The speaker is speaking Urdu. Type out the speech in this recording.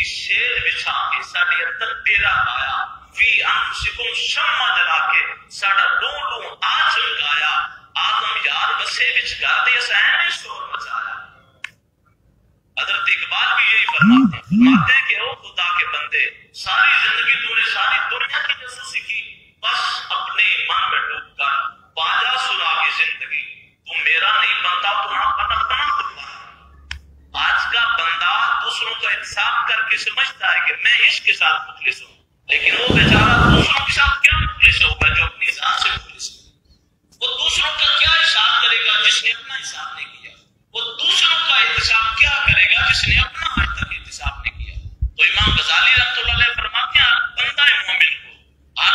شیر بچھا کے ساڈے اندر ڈیرا پایا، فی انفسکم شمع جلا کے ساڈا لوں آج لگایا، آدم یار بسے وچ گھر دے سائیں شور مچایا۔ حضرت اقبال بھی یہی فرماتے ہیں کہ او خدا کے بندے، ساری زندگی تو نے ساری دنیا کی جاسوسی کی، بس اپنے من میں ڈوب کر باجا سنا کی زندگی، تو میرا نہیں بنتا تو نہ بنا خدا۔ آج کا بندہ دوسروں کا انصاف کر کے سمجھتا ہے کہ میں اس کے ساتھ مخلص ہوں، لیکن وہ بیچارہ دوسروں کے ساتھ کیا مخلص ہوگا جو اپنی ذات سے مخلص ہے؟ وہ دوسروں کا کیا حساب کرے گا جس نے اپنا حساب نہیں کیا؟ وہ دوسروں کا احتساب کیا کرے گا جس نے اپنا آج تک احتساب نہیں کیا؟ تو امام غزالی رحمۃ اللہ علیہ فرماتے ہیں بندہ مومن کو ہر